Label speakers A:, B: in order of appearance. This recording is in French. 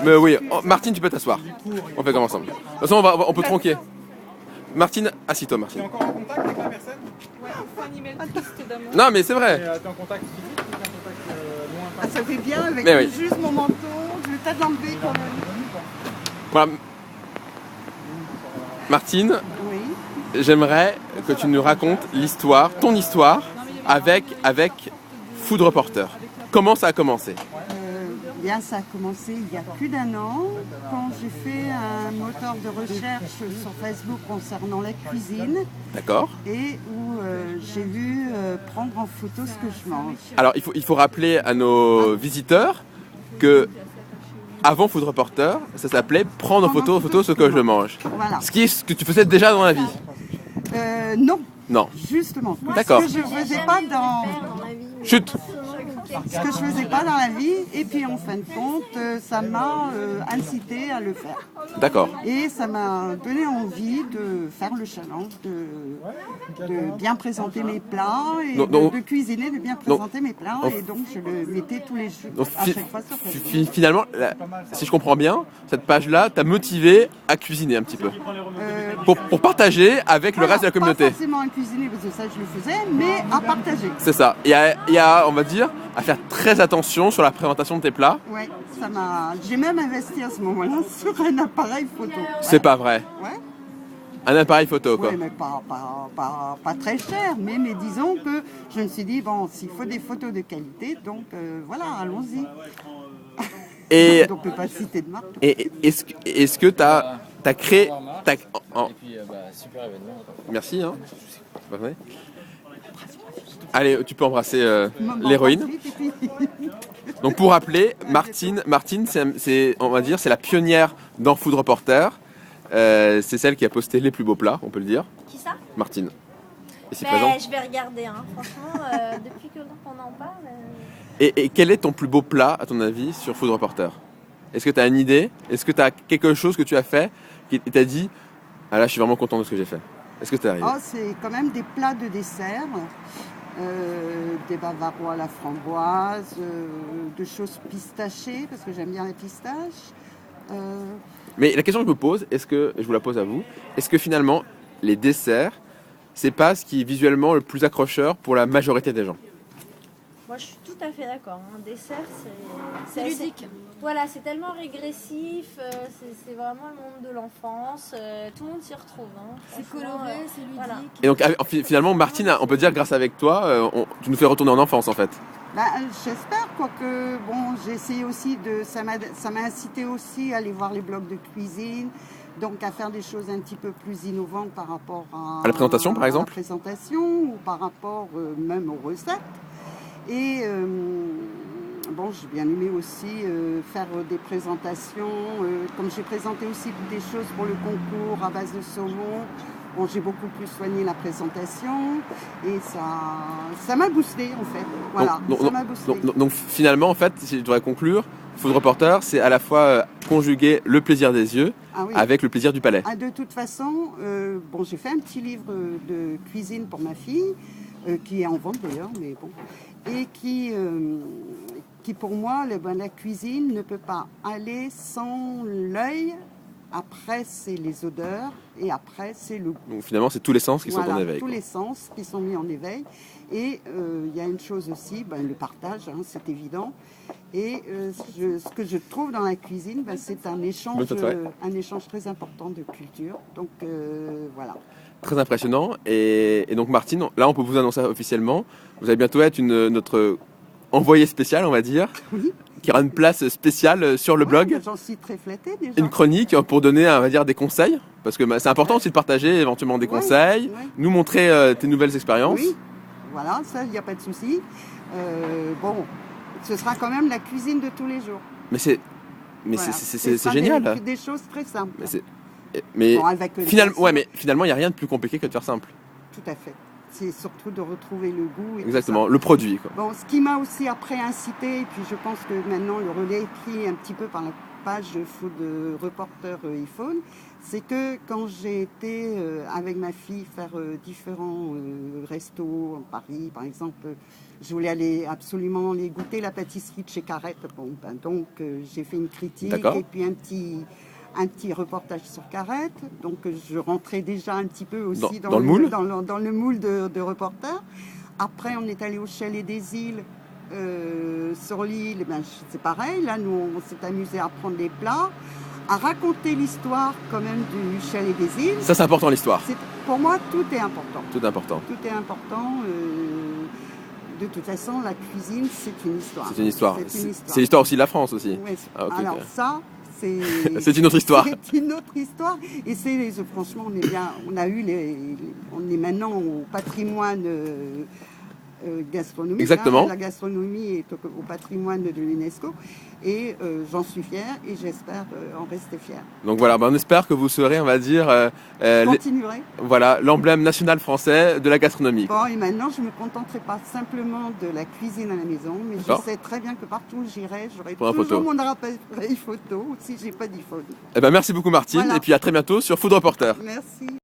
A: Mais oui, Martine, tu peux t'asseoir. On fait comme ensemble. De toute façon, on peut tronquer. Martine, assis-toi, Martine.
B: T'es encore en contact avec la personne?
C: Ouais, il faut un email triste d'amour.
A: Non, mais c'est vrai.
B: T'es en contact physique ou t'es en contact lointain?
D: Ah, ça fait bien avec
A: Mais oui.
D: juste mon manteau. Je vais peut-être l'enlever quand même.
A: Voilà. Martine,
D: Oui.
A: j'aimerais que tu nous racontes l'histoire, ton histoire, avec Food Reporter. Comment ça a commencé?
D: Bien, ça a commencé il y a plus d'1 an, quand j'ai fait un moteur de recherche sur Facebook concernant la cuisine
A: D'accord.
D: et où j'ai vu prendre en photo ce que je mange.
A: Alors, il faut rappeler à nos visiteurs que avant Food Reporter, ça s'appelait prendre en photo ce que je mange.
D: Voilà.
A: Ce qui est ce que tu faisais déjà dans la vie.
D: Non,
A: Non.
D: justement.
A: D'accord.
D: Ce que je faisais pas dans...
A: Chut.
D: Ce que je faisais pas dans la vie, et puis en fin de compte, ça m'a incité à le faire.
A: D'accord.
D: Et ça m'a donné envie de faire le challenge, de bien présenter mes plats, et
A: Donc-
D: de cuisiner, de bien présenter mes plats, et donc je le mettais tous les jours,
A: Donc,
D: à chaque fois sur Facebook.
A: finalement, si je comprends bien, cette page-là t'a motivé à cuisiner un petit peu. Pour partager avec le reste de la communauté.
D: Pas forcément à cuisiner, parce que ça je le faisais, mais à partager.
A: C'est ça. Il y a, on va dire, à faire très attention sur la présentation de tes plats.
D: Ouais, ça m'a... J'ai même investi à ce moment-là sur un appareil photo.
A: C'est pas vrai.
D: Ouais.
A: Un appareil photo, quoi.
D: Oui, mais pas très cher, mais disons que je me suis dit, bon, s'il faut des photos de qualité, donc voilà, allons-y.
A: Et,
D: Donc, on ne peut pas citer de marque.
A: et est-ce que t'as créé...
E: Super événement.
A: Merci, hein. Allez, tu peux embrasser l'héroïne. Donc pour rappeler, Martine, on va dire, c'est la pionnière dans Food Reporter. C'est celle qui a posté les plus beaux plats, on peut le dire.
F: Qui ça?
A: Martine. Ici présente.
F: Je vais regarder, hein. Franchement, depuis que qu'on en parle.
A: Et quel est ton plus beau plat, à ton avis, sur Food Reporter? Est-ce que tu as une idée? Est-ce que tu as quelque chose que tu as fait qui t'a dit « Ah là, je suis vraiment content de ce que j'ai fait ». Est-ce que tu arrives?
D: Oh, c'est quand même des plats de dessert, des bavarois à la framboise, de choses pistachées, parce que j'aime bien les pistaches.
A: Mais la question que je me pose, je vous la pose à vous, est-ce que finalement, les desserts, c'est pas ce qui est visuellement le plus accrocheur pour la majorité des gens?
F: Moi, je suis tout à fait d'accord. Un dessert,
C: C'est ludique.
F: Voilà, c'est tellement régressif. C'est vraiment le monde de l'enfance. Tout le monde s'y retrouve. Hein.
C: C'est
F: Franchement,
C: coloré, c'est ludique.
F: voilà.
A: Et donc finalement, Martine, on peut dire grâce avec toi, tu nous fais retourner en enfance en fait.
D: Ben, j'espère, quoique, bon, j'ai essayé aussi ça m'a incité aussi à aller voir les blogs de cuisine, donc à faire des choses un petit peu plus innovantes par rapport à
A: la présentation, par exemple?
D: À la présentation, ou par rapport même aux recettes. Et bon, j'ai bien aimé aussi faire des présentations, comme j'ai présenté aussi des choses pour le concours à base de saumon. Bon, j'ai beaucoup plus soigné la présentation et ça m'a boosté en fait. Voilà, ça m'a boosté.
A: Donc finalement, en fait, si je devrais conclure, Food Reporter, c'est à la fois conjuguer le plaisir des yeux avec le plaisir du palais.
D: Ah, de toute façon, bon, j'ai fait un petit livre de cuisine pour ma fille, qui est en vente d'ailleurs, mais bon, et qui pour moi, la cuisine ne peut pas aller sans l'œil. Après, c'est les odeurs et après, c'est le goût.
A: Donc finalement, c'est tous les sens qui sont en éveil.
D: Tous les sens qui sont mis en éveil. Et il y a une chose aussi, le partage, hein, c'est évident. Et ce que je trouve dans la cuisine, c'est un échange très important de culture. Donc voilà.
A: Très impressionnant. Et donc Martine, là, on peut vous annoncer officiellement, vous allez bientôt être notre envoyée spéciale, on va dire.
D: Oui.
A: Qui aura une place spéciale sur le blog.
D: J'en suis très flattée déjà.
A: Une chronique pour donner, on va dire, des conseils. Parce que c'est important aussi de partager éventuellement des conseils, nous montrer tes nouvelles expériences.
D: Oui, voilà, ça, il n'y a pas de souci. Bon, ce sera quand même la cuisine de tous les jours.
A: Mais c'est génial.
D: Des choses très simples.
A: Mais
D: bon,
A: finalement, il n'y a rien de plus compliqué que de faire simple.
D: Tout à fait. c'est surtout de retrouver le goût. Et
A: Exactement,
D: tout ça.
A: le produit, quoi.
D: Bon, ce qui m'a aussi après incité, et puis je pense que maintenant le relais est pris un petit peu par la page Food Reporter iPhone, c'est que quand j'ai été avec ma fille faire différents restos en Paris, par exemple, je voulais aller absolument aller goûter la pâtisserie de chez Carrette. Bon, ben, donc j'ai fait une critique
A: D'accord.
D: et puis un petit reportage sur Carrette. Donc je rentrais déjà un petit peu aussi
A: Dans le moule
D: dans le moule de reporter. Après, on est allé au Chalet des Îles. Sur l'île, ben, c'est pareil. Là, nous, on s'est amusé à prendre les plats, à raconter l'histoire quand même du Chalet des Îles.
A: Ça, c'est important, l'histoire.
D: Pour moi, tout est important.
A: Tout important.
D: Tout est important. De toute façon, la cuisine, c'est une histoire.
A: C'est une histoire.
D: C'est une histoire.
A: C'est l'histoire aussi de la France aussi.
D: Ouais,
A: Ah, ok,
D: alors
A: ok.
D: ça, c'est...
A: C'est une autre histoire.
D: C'est une autre histoire. Et franchement, on est bien. On est maintenant au patrimoine gastronomique.
A: Exactement.
D: Hein. La gastronomie est au patrimoine de l'UNESCO. Et j'en suis fière et j'espère en rester fière.
A: Donc voilà, ben, on espère que vous serez, on va dire,
D: Je continuerai.
A: voilà, l'emblème national français de la gastronomie.
D: Bon, et maintenant, je ne me contenterai pas simplement de la cuisine à la maison, mais je
A: D'accord.
D: sais très bien que partout où j'irai, j'aurai
A: Pour la
D: toujours
A: photo.
D: mon appareil photo, si j'ai pas d'iPhone.
A: Eh ben, merci beaucoup, Martine,
D: Voilà.
A: et puis à très bientôt sur Food Reporter.
D: Merci.